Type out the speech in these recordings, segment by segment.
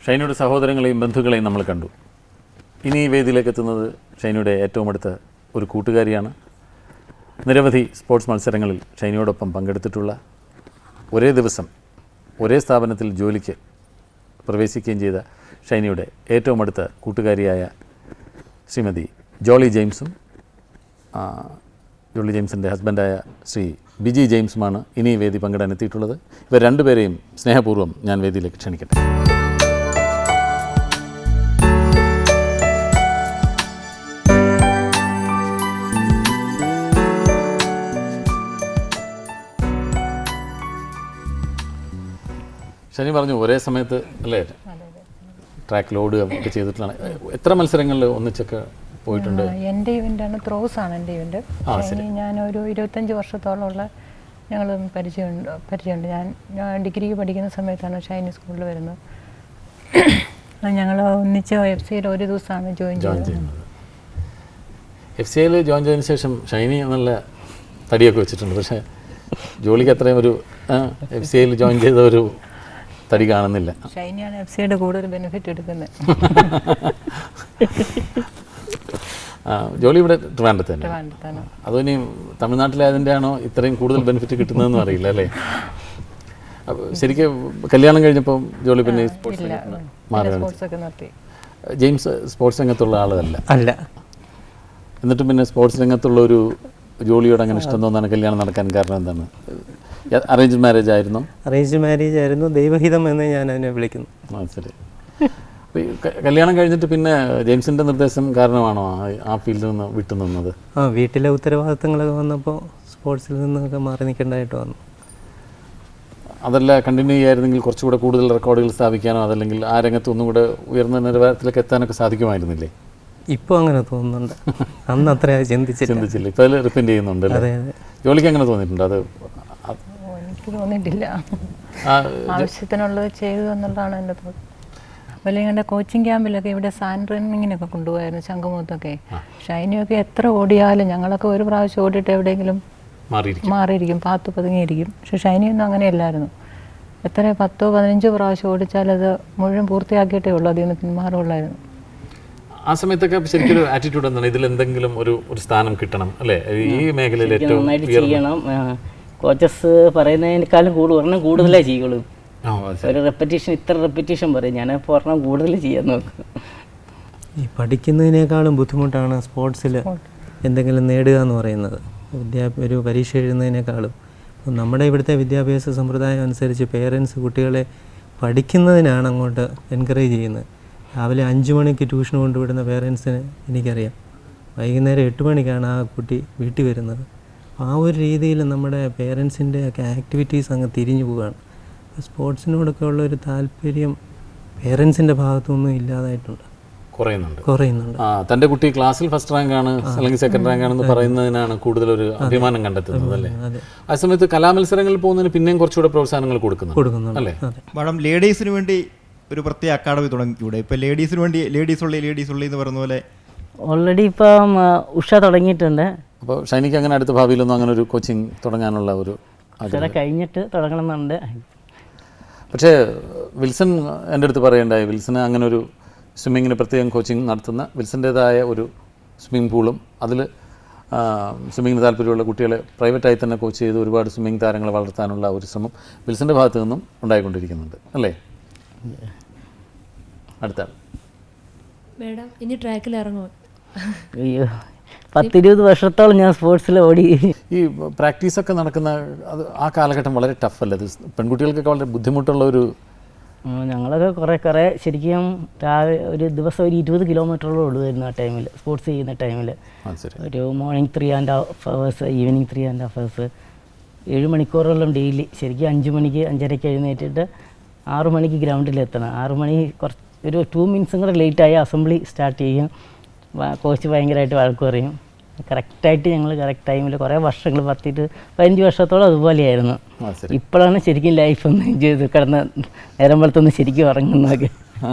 ഷൈനിയുടെ സഹോദരങ്ങളെയും ബന്ധുക്കളെയും നമ്മൾ കണ്ടു. ഇനി ഈ വേദിയിലേക്ക് എത്തുന്നത് ഷൈനിയുടെ ഏറ്റവും അടുത്ത ഒരു കൂട്ടുകാരിയാണ്. നിരവധി സ്പോർട്സ് മത്സരങ്ങളിൽ ഷൈനിയോടൊപ്പം പങ്കെടുത്തിട്ടുള്ള, ഒരേ ദിവസം ഒരേ സ്ഥാപനത്തിൽ ജോലിക്ക് പ്രവേശിക്കുകയും ചെയ്ത ഷൈനിയുടെ ഏറ്റവും അടുത്ത കൂട്ടുകാരിയായ ശ്രീമതി ജോളി ജെയിംസും ജോളി ജെയിംസിൻ്റെ ഹസ്ബൻഡായ ശ്രീ ബിജി ജെയിംസുമാണ് ഇനി ഈ വേദി പങ്കിടാൻ എത്തിയിട്ടുള്ളത്. ഇവർ രണ്ടുപേരെയും സ്നേഹപൂർവ്വം ഞാൻ വേദിയിലേക്ക് ക്ഷണിക്കട്ടെ. ഷൈനി പറഞ്ഞു ഒരേ സമയത്ത് അല്ലേ ട്രാക്ക് ലോഡ് ഒക്കെ ചെയ്തിട്ടുള്ള എത്ര മത്സരങ്ങളിൽ ഒന്നിച്ചൊക്കെ പോയിട്ടുണ്ട്? എൻ്റെ ഇവൻ്റാണ്, ത്രോസ് ആണ് എൻ്റെ ഇവൻ്റ്. ഞാനൊരു 25 വർഷത്തോളമുള്ള ഞങ്ങൾ പരിചയമുണ്ട്. ഞാൻ ഡിഗ്രിക്ക് പഠിക്കുന്ന സമയത്താണ് ഷൈനി സ്കൂളിൽ വരുന്നത്. ഞങ്ങൾ ഒന്നിച്ച് FC ഒരു ദിവസമാണ് ജോയിൻ ചെയ്യുന്നത്. FC ജോയിൻ ചെയ്തതിന് ശേഷം ഷൈനി നല്ല തടിയൊക്കെ വെച്ചിട്ടുണ്ട്. പക്ഷേ ജോലിക്ക് അത്രയും ഒരു FC ജോയിൻ ചെയ്ത ഒരു തടി കാണുന്നില്ല. ഷൈനിയാണ് FC കൂടുതൽ ബെനിഫിറ്റ് എടുക്കുന്നത്. ജോലി ഇവിടെ ട്രിവാൻഡ്രത്ത് തന്നെ. അതോ ഇനി തമിഴ്നാട്ടിലായതിൻ്റെ ആണോ ഇത്രയും കൂടുതൽ ബെനിഫിറ്റ് കിട്ടുന്നതെന്ന് അറിയില്ല അല്ലേ? ശരിക്കും കല്യാണം കഴിഞ്ഞപ്പോൾ ജോലി പിന്നെ ജെയിംസ് സ്പോർട്സ് രംഗത്തുള്ള ആളല്ല അല്ല. എന്നിട്ടും പിന്നെ സ്പോർട്സ് രംഗത്തുള്ള ഒരു ജോലിയോട് അങ്ങനെ ഇഷ്ടം തോന്നാണ് കല്യാണം നടക്കാൻ കാരണം എന്താണ്? അറേഞ്ച് മാരേജ് ആയിരുന്നു? അറേഞ്ച് മാരേജ് ആയിരുന്നു. ദൈവഹിതം എന്ന് ഞാൻ അതിനെ വിളിക്കുന്നു. ശരി. കല്യാണം കഴിഞ്ഞിട്ട് പിന്നെ ജെയിംസിൻ്റെ നിർദ്ദേശം കാരണമാണോ ആ ഫീൽഡിൽ നിന്ന് വിട്ടുനിന്നത്? വീട്ടിലെ ഉത്തരവാദിത്തങ്ങളൊക്കെ വന്നപ്പോൾ സ്പോർട്സിൽ നിന്നൊക്കെ മാറി നിൽക്കേണ്ടതായിട്ട് വന്നു. അതല്ല, കണ്ടിന്യൂ ചെയ്യായിരുന്നെങ്കിൽ കുറച്ചുകൂടെ കൂടുതൽ റെക്കോർഡുകൾ സ്ഥാപിക്കാനോ അതല്ലെങ്കിൽ ആ രംഗത്ത് ഒന്നും കൂടെ ഉയർന്ന നിലവാരത്തിലേക്ക് എത്താനൊക്കെ സാധിക്കുമായിരുന്നില്ലേ? ഇപ്പോൾ അങ്ങനെ തോന്നുന്നുണ്ട്. അന്ന് അത്ര ചിന്തിച്ചില്ല. ഇപ്പോൾ അതിൽ റിപ്പീറ്റ് ചെയ്യുന്നുണ്ട്. ജോലിക്ക് അങ്ങനെ തോന്നിയിട്ടുണ്ട്? അത് എനിക്ക് തോന്നിയിട്ടില്ല. ആവശ്യത്തിനുള്ളത് ചെയ്തു എന്നുള്ളതാണ് എൻ്റെ തോന്നുന്നത്. അതുപോലെ ഞങ്ങളുടെ കോച്ചിങ് ക്യാമ്പിലൊക്കെ ഇവിടെ സാൻഡ് റണ്ണിങ്ങിനൊക്കെ കൊണ്ടുപോയായിരുന്നു, ശംഖുമുഖത്തൊക്കെ. ഷൈനിയൊക്കെ എത്ര ഓടിയാലും ഞങ്ങളൊക്കെ ഒരു പ്രാവശ്യം ഓടിയിട്ട് എവിടെയെങ്കിലും മാറിയിരിക്കും, പാത്തു പതുങ്ങിയിരിക്കും. പക്ഷെ ഷൈനിയൊന്നും അങ്ങനെയല്ലായിരുന്നു. എത്ര 10-15 പ്രാവശ്യം ഓടിച്ചാലത് മുഴുവൻ പൂർത്തിയാക്കിയിട്ടേ ഉള്ളൂ, അതിൽ നിന്ന് പിന്മാറുള്ളായിരുന്നു. ആ സമയത്തൊക്കെ ശരിക്കും ആറ്റിറ്റ്യൂഡ് എന്താണ്? ഇതിൽ എന്തെങ്കിലും ഒരു സ്ഥാനം കിട്ടണം അല്ലേ? ഈ മേഖലയിൽ ഏറ്റവും ചെയ്യണം. കോച്ചസ് പറയുന്നതിനേക്കാളും കൂടുതലേ ചെയ്യുള്ളൂ. ഒരു റെപ്പറ്റീഷൻ, ഇത്ര റെപ്പറ്റീഷൻ പറയും. ഞാൻ പറഞ്ഞാൽ കൂടുതൽ ചെയ്യാൻ നോക്കും. ഈ പഠിക്കുന്നതിനേക്കാളും ബുദ്ധിമുട്ടാണ് സ്പോർട്സിൽ എന്തെങ്കിലും നേടുക എന്ന് പറയുന്നത്. ഒരു പരീക്ഷ എഴുതുന്നതിനേക്കാളും. നമ്മുടെ ഇവിടുത്തെ വിദ്യാഭ്യാസ സമ്പ്രദായം അനുസരിച്ച് പേരൻസ് കുട്ടികളെ പഠിക്കുന്നതിനാണ് അങ്ങോട്ട് എൻകറേജ് ചെയ്യുന്നത്. രാവിലെ 5 മണിക്ക് ട്യൂഷൻ കൊണ്ടുവിടുന്ന പേരൻസിന് എനിക്കറിയാം, വൈകുന്നേരം 8 മണിക്കാണ് ആ കുട്ടി വീട്ടിൽ വരുന്നത്. ആ ഒരു രീതിയിൽ നമ്മുടെ പേരൻസിൻ്റെ ഒക്കെ ആക്ടിവിറ്റീസ് അങ്ങ് തിരിഞ്ഞു പോവുകയാണ്. സ്പോർട്സിനോടൊക്കെ ഉള്ളൊരു താല്പര്യം പേരൻസിൻ്റെ ഭാഗത്തുനിന്നും ഇല്ലാതായിട്ടുണ്ട്, കുറയുന്നുണ്ട്. തൻ്റെ കുട്ടി ക്ലാസ്സിൽ ഫസ്റ്റ് റാങ്ക് ആണ് അല്ലെങ്കിൽ സെക്കൻഡ് റാങ്ക് ആണെന്ന് പറയുന്നതിനാണ് കൂടുതലൊരു അഭിമാനം കണ്ടെത്തുന്നത് അല്ലേ? ആ സമയത്ത് കലാമത്സരങ്ങളിൽ പോകുന്നതിന് പിന്നെയും കുറച്ചുകൂടെ പ്രോത്സാഹനങ്ങൾ കൊടുക്കുന്നുണ്ട് അല്ലേ? മാഡം, ലേഡീസിന് വേണ്ടി ഒരു പ്രത്യേക അക്കാഡമി തുടങ്ങിക്കൂടെ? ഇപ്പോൾ ലേഡീസിന് വേണ്ടി ലേഡീസ് ഉള്ളി എന്ന് പറയുന്ന പോലെ ഓൾറെഡി ഇപ്പം ഉഷ തുടങ്ങിയിട്ടുണ്ട്. അപ്പോൾ ഷൈനിക്ക് അങ്ങനെ അടുത്ത ഭാവിയിലൊന്നും അങ്ങനെ ഒരു കോച്ചിങ് തുടങ്ങാനുള്ള ഒരു കഴിഞ്ഞിട്ട് തുടങ്ങണമെന്നുണ്ട്. പക്ഷേ വിൽസൺ എൻ്റെ അടുത്ത് പറയേണ്ടായി, വിൽസന് അങ്ങനെ ഒരു സ്വിമ്മിങ്ങിന് പ്രത്യേകം കോച്ചിങ് നടത്തുന്ന വിൽസൻ്റേതായ ഒരു സ്വിമ്മിംഗ് പൂളും അതിൽ സ്വിമ്മിങ്ങിന് താല്പര്യമുള്ള കുട്ടികളെ പ്രൈവറ്റായി തന്നെ കോച്ച് ചെയ്ത് ഒരുപാട് സ്വിമ്മിങ് താരങ്ങളെ വളർത്താനുള്ള ഒരു ശ്രമം വിൽസൻ്റെ ഭാഗത്തു നിന്നും ഉണ്ടായിക്കൊണ്ടിരിക്കുന്നുണ്ട് അല്ലേ? അടുത്ത മേഡം ഇനി ട്രാക്കിൽ ഇറങ്ങുമോ? അയ്യോ, 10-20 വർഷത്തോളം ഞാൻ സ്പോർട്സിൽ ഓടി. ഈ പ്രാക്ടീസൊക്കെ നടക്കുന്ന അത് ആ കാലഘട്ടം വളരെ ടഫല്ലേ? അത് പെൺകുട്ടികൾക്കൊക്കെ വളരെ ബുദ്ധിമുട്ടുള്ള ഒരു. ഞങ്ങളൊക്കെ കുറേ ശരിക്കും രാവിലെ ഒരു ദിവസം ഒരു 20 കിലോമീറ്ററോളം ഓടുമായിരുന്നു ആ ടൈമിൽ, സ്പോർട്സ് ചെയ്യുന്ന ടൈമിൽ. ഒരു മോർണിംഗ് 3.5 hours, ഈവനിങ് 3.5 hours, 7 മണിക്കൂറോളം ഡെയിലി. ശരിക്കും 5 മണിക്ക് 5:30 എഴുന്നേറ്റിട്ട് 6 മണിക്ക് ഗ്രൗണ്ടിലെത്തണം. 6 മണി ഒരു 2 മിനിറ്റ്സും കൂടെ ലേറ്റായി അസംബ്ലി സ്റ്റാർട്ട് ചെയ്യും. കോച്ച് ഭയങ്കരമായിട്ട് വഴക്ക് പറയും. കറക്റ്റായിട്ട് ഞങ്ങൾ കറക്റ്റ് ടൈമിൽ കുറേ വർഷങ്ങൾ 15 വർഷത്തോളം അതുപോലെയായിരുന്നു. ഇപ്പോഴാണ് ശരിക്കും ലൈഫ് ഒന്ന് ചെയ്ത് കിടന്ന് നേരം പോലത്തൊന്ന് ശരിക്കും ഉറങ്ങുന്നതൊക്കെ.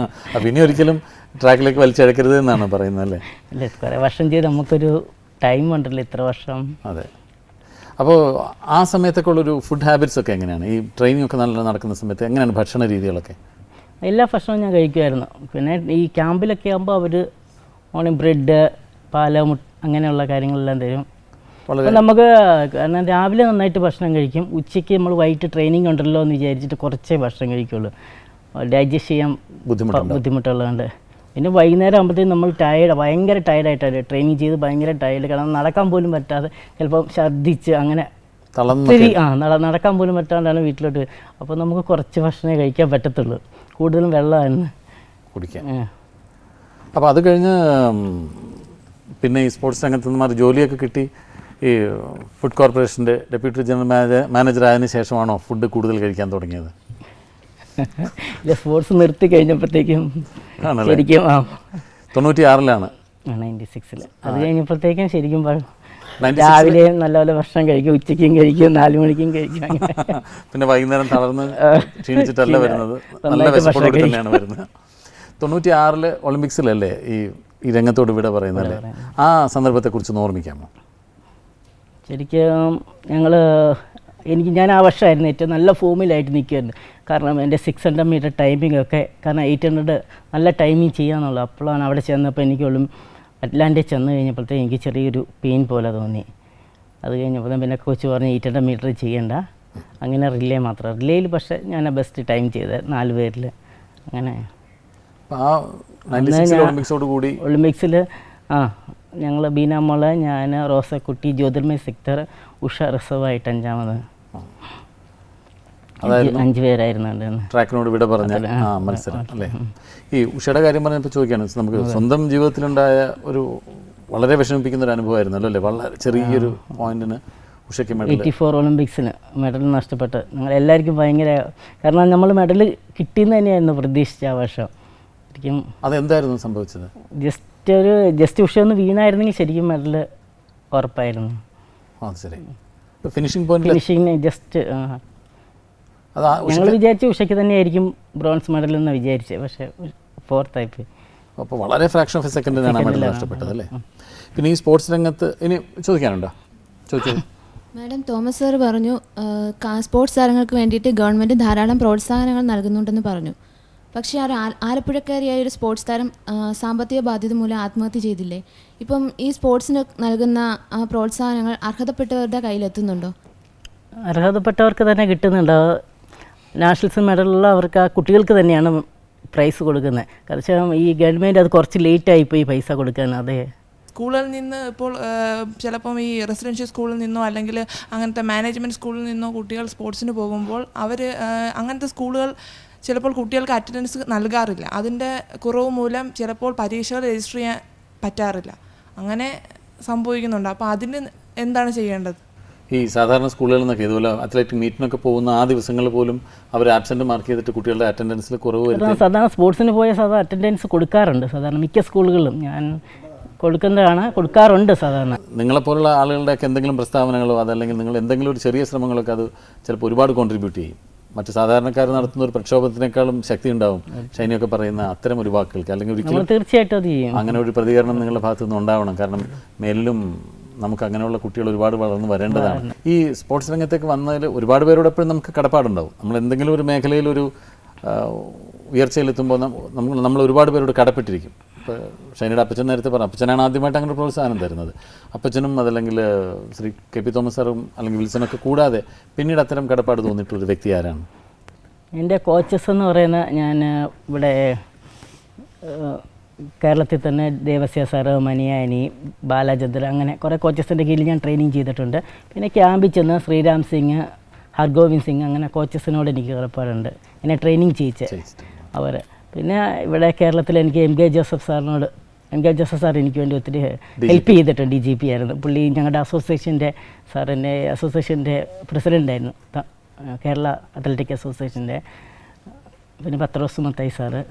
പിന്നെ ഒരിക്കലും ട്രാക്കിലേക്ക് വലിച്ചഴക്കരുത് എന്നാണ് പറയുന്നത് അല്ലേ? അല്ലേ, കുറേ വർഷം ചെയ്ത് നമുക്കൊരു ടൈം ഉണ്ടല്ലോ, ഇത്ര വർഷം. അതെ. അപ്പോൾ ആ സമയത്തൊക്കെ ഉള്ളൊരു ഫുഡ് ഹാബിറ്റ്സ് ഒക്കെ എങ്ങനെയാണ്? ഈ ട്രെയിനിങ് ഒക്കെ നല്ല നടക്കുന്ന സമയത്ത് എങ്ങനെയാണ് ഭക്ഷണ രീതികളൊക്കെ? എല്ലാ ഭക്ഷണവും ഞാൻ കഴിക്കുമായിരുന്നു. പിന്നെ ഈ ക്യാമ്പിലൊക്കെ ആകുമ്പോൾ അവർ മോർണിംഗ് ബ്രെഡ്, പാല്, അങ്ങനെയുള്ള കാര്യങ്ങളെല്ലാം തരും. അപ്പോൾ നമുക്ക് കാരണം രാവിലെ നന്നായിട്ട് ഭക്ഷണം കഴിക്കും, ഉച്ചയ്ക്ക് നമ്മൾ വൈകിട്ട് ട്രെയിനിങ് ഉണ്ടല്ലോ എന്ന് വിചാരിച്ചിട്ട് കുറച്ചേ ഭക്ഷണം കഴിക്കുള്ളൂ, ഡൈജസ്റ്റ് ചെയ്യാൻ ബുദ്ധിമുട്ടുള്ളതുകൊണ്ട്. പിന്നെ വൈകുന്നേരം ആകുമ്പോഴത്തേക്കും നമ്മൾ ഭയങ്കര ടയർഡായിട്ടാണ് ട്രെയിനിങ് ചെയ്ത് ഭയങ്കര ടയർഡ്, കാരണം നടക്കാൻ പോലും പറ്റാതെ ചിലപ്പോൾ ഛർദ്ദിച്ച് അങ്ങനെ നടക്കാൻ പോലും പറ്റാണ്ടാണ് വീട്ടിലോട്ട്. അപ്പോൾ നമുക്ക് കുറച്ച് ഭക്ഷണമേ കഴിക്കാൻ പറ്റത്തുള്ളൂ, കൂടുതലും വെള്ളമാണ് കുടിക്കാൻ. അപ്പോൾ അത് കഴിഞ്ഞ് പിന്നെ ഈ സ്പോർട്സ് രംഗത്ത് നിന്ന് മാറി ജോലിയൊക്കെ കിട്ടി ഈ ഫുഡ് കോർപ്പറേഷൻ്റെ ഡെപ്യൂട്ടി ജനറൽ മാനേജർ ആയതിനു ശേഷമാണോ ഫുഡ് കൂടുതൽ കഴിക്കാൻ തുടങ്ങിയത്? സ്പോർട്സ് നിർത്തി കഴിഞ്ഞപ്പോഴത്തേക്കും ശരിക്കും 96-ലാണ് 96-ൽ അത് കഴിഞ്ഞപ്പോഴത്തേക്കും ശരിക്കും രാവിലെ നല്ലപോലെ ഭക്ഷണം കഴിക്കും, ഉച്ചയ്ക്കും കഴിക്കും, 4 മണിക്കും കഴിക്കും. പിന്നെ വൈകുന്നേരം തളർന്ന് ക്ഷീണിച്ചിട്ടല്ല വരുന്നത്, നല്ല വിശപ്പോടുകൂടി തന്നെയാണ് വരുന്നത്. 96 ഒളിമ്പിക്സിലല്ലേ ഈ രംഗത്തോട് ഇവിടെ പറയുന്നല്ലേ? ആ സന്ദർഭത്തെക്കുറിച്ച് ഓർമ്മിക്കാമോ? ശരിക്കും ഞാൻ ആ വർഷമായിരുന്നു ഏറ്റവും നല്ല ഫോമിലായിട്ട് നിൽക്കുമായിരുന്നു. കാരണം എൻ്റെ 600 മീറ്റർ ടൈമിംഗ് ഒക്കെ, കാരണം 800 നല്ല ടൈമിങ് ചെയ്യാന്നുള്ളൂ. അപ്പോഴാണ് അവിടെ ചെന്നപ്പോൾ എനിക്ക് അറ്റ്ലാന്റിൽ ചെന്ന് കഴിഞ്ഞപ്പോഴത്തേക്ക് എനിക്ക് ചെറിയൊരു പെയിൻ പോലെ തോന്നി. അത് കഴിഞ്ഞപ്പോൾ പിന്നെ കോച്ച് പറഞ്ഞ് 800 മീറ്റർ ചെയ്യണ്ട, അങ്ങനെ റിലേ മാത്രം. റിലേയിൽ പക്ഷേ ഞാൻ ബെസ്റ്റ് ടൈം ചെയ്തത് 4 പേരിൽ. അങ്ങനെ ഒളിമ്പിക്സിൽ ഞങ്ങൾ ബീനാമോള്, ഞാൻ, റോസക്കുട്ടി, ജ്യോതിർമയ് സെക്ടർ, ഉഷ റിസർവായിട്ട് 5ാമത്. 5 പേരായിരുന്നു ട്രാക്കിനോട് വിട പറഞ്ഞ മത്സരം അല്ലേ? ഈ ഉഷയുടെ കാര്യം പറഞ്ഞപ്പോൾ ചോദിക്കുകയാണ്, നമുക്ക് സ്വന്തം ജീവിതത്തിലുണ്ടായ ഒരു വളരെ വിഷമിപ്പിക്കുന്ന ഒരു അനുഭവമായിരുന്നല്ലോ അല്ലേ? വളരെ ചെറിയൊരു പോയിന്റിന് ഉഷയ്ക്ക് 84 ഒളിമ്പിക്സിന് മെഡൽ നഷ്ടപ്പെട്ട് ഞങ്ങൾ എല്ലാവർക്കും ഭയങ്കര, കാരണം നമ്മൾ മെഡൽ കിട്ടിയെന്ന് തന്നെയായിരുന്നു പ്രതീക്ഷിച്ച ആ വർഷം. ശരിക്കും അതെന്തായിരുന്നു സംഭവിച്ചത്? ജസ്റ്റ് ഉഷ ഒന്ന് വീണായിരുന്നെങ്കിൽ ശരിക്കും മെഡൽ ഉറപ്പായിരുന്നു. ഫിനിഷിങ് ജസ്റ്റ് ഞങ്ങൾ വിചാരിച്ചു ഉഷയ്ക്ക് തന്നെയായിരിക്കും ബ്രോൺസ് മെഡൽ എന്ന് വിചാരിച്ചത്, പക്ഷേ 4th ആയിപ്പോയി. അപ്പോൾ വളരെ ഫ്രാക്ഷൻ ഓഫ് എ സെക്കൻഡിനാണ് മെഡൽ നഷ്ടപ്പെട്ടത് അല്ലേ? പിന്നെ ഈ സ്പോർട്സ് രംഗത്ത് ഇനി ചോദിക്കാനുണ്ടോ? ചോദിച്ചത് മാഡം, തോമസ് സാർ പറഞ്ഞു സ്പോർട്സ് താരങ്ങൾക്ക് വേണ്ടിയിട്ട് ഗവൺമെൻറ് ധാരാളം പ്രോത്സാഹനങ്ങൾ നൽകുന്നുണ്ടെന്ന് പറഞ്ഞു. പക്ഷേ ആലപ്പുഴക്കാരിയായ ഒരു സ്പോർട്സ് താരം സാമ്പത്തിക ബാധ്യത മൂലം ആത്മഹത്യ ചെയ്തില്ലേ? ഇപ്പം ഈ സ്പോർട്സിന് നൽകുന്ന പ്രോത്സാഹനങ്ങൾ അർഹതപ്പെട്ടവരുടെ കയ്യിലെത്തുന്നുണ്ടോ? അർഹതപ്പെട്ടവർക്ക് തന്നെ കിട്ടുന്നുണ്ട്. നാഷണൽസ് മെഡലുള്ള അവർക്ക് ആ കുട്ടികൾക്ക് തന്നെയാണ് പ്രൈസ് കൊടുക്കുന്നത്. കാരണം ഈ ഗവൺമെൻറ് അത് കുറച്ച് ലേറ്റായിപ്പോയി പൈസ കൊടുക്കാൻ. അതെ, സ്കൂളിൽ നിന്ന് ഇപ്പോൾ ചിലപ്പം ഈ റെസിഡൻഷ്യൽ സ്കൂളിൽ നിന്നോ അല്ലെങ്കിൽ അങ്ങനത്തെ മാനേജ്മെൻറ്റ് സ്കൂളിൽ നിന്നോ കുട്ടികൾ സ്പോർട്സിന് പോകുമ്പോൾ അവർ അങ്ങനത്തെ സ്കൂളുകൾ ചിലപ്പോൾ കുട്ടികൾക്ക് അറ്റൻഡൻസ് നൽകാറില്ല. അതിൻ്റെ കുറവ് മൂലം ചിലപ്പോൾ പരീക്ഷകൾ രജിസ്റ്റർ ചെയ്യാൻ പറ്റാറില്ല. അങ്ങനെ സംഭവിക്കുന്നുണ്ട്. അപ്പോൾ അതിന് എന്താണ് ചെയ്യേണ്ടത്? ഈ സാധാരണ സ്കൂളുകളിൽ നിന്നൊക്കെ ഇതുപോലെ അത്ലറ്റിക് മീറ്റിനൊക്കെ പോകുന്ന ആ ദിവസങ്ങളിൽ പോലും അവർ ആബ്സെന്റ് മാർക്ക് ചെയ്തിട്ട് കുട്ടികളുടെ അറ്റൻഡൻസിൽ കുറവ് വരും. സാധാരണ സ്പോർട്സിന് പോയ സാധാരണ അറ്റൻഡൻസ് കൊടുക്കാറുണ്ട്. സാധാരണ മിക്ക സ്കൂളുകളിലും ഞാൻ കൊടുക്കാറുണ്ട്. സാധാരണ നിങ്ങളെപ്പോലുള്ള ആളുകളുടെയൊക്കെ എന്തെങ്കിലും പ്രസ്താവനകളോ അതല്ലെങ്കിൽ നിങ്ങൾ എന്തെങ്കിലും ഒരു ചെറിയ ശ്രമങ്ങളൊക്കെ അത് ചിലപ്പോൾ ഒരുപാട് കോൺട്രിബ്യൂട്ട് ചെയ്യും. മറ്റ് സാധാരണക്കാർ നടത്തുന്ന ഒരു പ്രക്ഷോഭത്തിനേക്കാളും ശക്തി ഉണ്ടാവും ഷൈനിയൊക്കെ പറയുന്ന അത്തരം ഒരു വാക്കുകൾക്ക്. അല്ലെങ്കിൽ ഒരിക്കലും തീർച്ചയായിട്ടും അത് ചെയ്യും. അങ്ങനെ ഒരു പ്രതികരണം നിങ്ങളുടെ ഭാഗത്തു നിന്ന് ഉണ്ടാവണം. കാരണം മേലിലും നമുക്ക് അങ്ങനെയുള്ള കുട്ടികൾ ഒരുപാട് വളർന്നു വരേണ്ടതാണ്. ഈ സ്പോർട്സ് രംഗത്തേക്ക് വന്നതിൽ ഒരുപാട് പേരോട് എപ്പോഴും നമുക്ക് കടപ്പാടുണ്ടാവും. നമ്മൾ എന്തെങ്കിലും ഒരു മേഖലയിൽ ഒരു ഉയർച്ചയിലെത്തുമ്പോൾ നമ്മൾ ഒരുപാട് പേരോട് കടപ്പെട്ടിരിക്കും. ഇപ്പോൾ ഷൈനിയുടെ അപ്പച്ചൻ നേരത്തെ പറഞ്ഞു, അപ്പച്ചനാണ് ആദ്യമായിട്ട് അങ്ങനെ പ്രോത്സാഹനം തരുന്നത്. അപ്പച്ചനും അതല്ലെങ്കിൽ ശ്രീ കെ.പി. തോമസ് സാറും അല്ലെങ്കിൽ വിൽസണൊക്കെ കൂടാതെ പിന്നീട് അത്തരം കടപ്പാട് തോന്നിയിട്ടൊരു വ്യക്തി ആരാണ്? എൻ്റെ കോച്ചസ് എന്ന് പറയുന്ന, ഞാൻ ഇവിടെ കേരളത്തിൽ തന്നെ ദേവസ്യ സാറ്, മനിയാനി, ബാലചന്ദ്ര, അങ്ങനെ കുറേ കോച്ചസിൻ്റെ കീഴിൽ ഞാൻ ട്രെയിനിങ് ചെയ്തിട്ടുണ്ട്. പിന്നെ ക്യാമ്പിൽ ചെന്ന് ശ്രീരാം സിംഗ്, ഹർഗോവിന്ദ് സിംഗ്, അങ്ങനെ കോച്ചസിനോട് എനിക്ക് കടപ്പാടുണ്ട്, എന്നെ ട്രെയിനിങ് ചെയ്യിച്ച് അവർ. പിന്നെ ഇവിടെ കേരളത്തിൽ എനിക്ക് എം കെ ജോസഫ് സാർ എനിക്ക് വേണ്ടി ഒത്തിരി ഹെൽപ്പ് ചെയ്തിട്ടുണ്ട്. DGP ആയിരുന്നു പുള്ളി. ഞങ്ങളുടെ അസോസിയേഷൻ്റെ സാറിൻ്റെ അസോസിയേഷൻ്റെ പ്രസിഡൻ്റായിരുന്നു, കേരള അത്ലറ്റിക് അസോസിയേഷൻ്റെ. പിന്നെ പത്രോസ് മത്തായി സാറ്.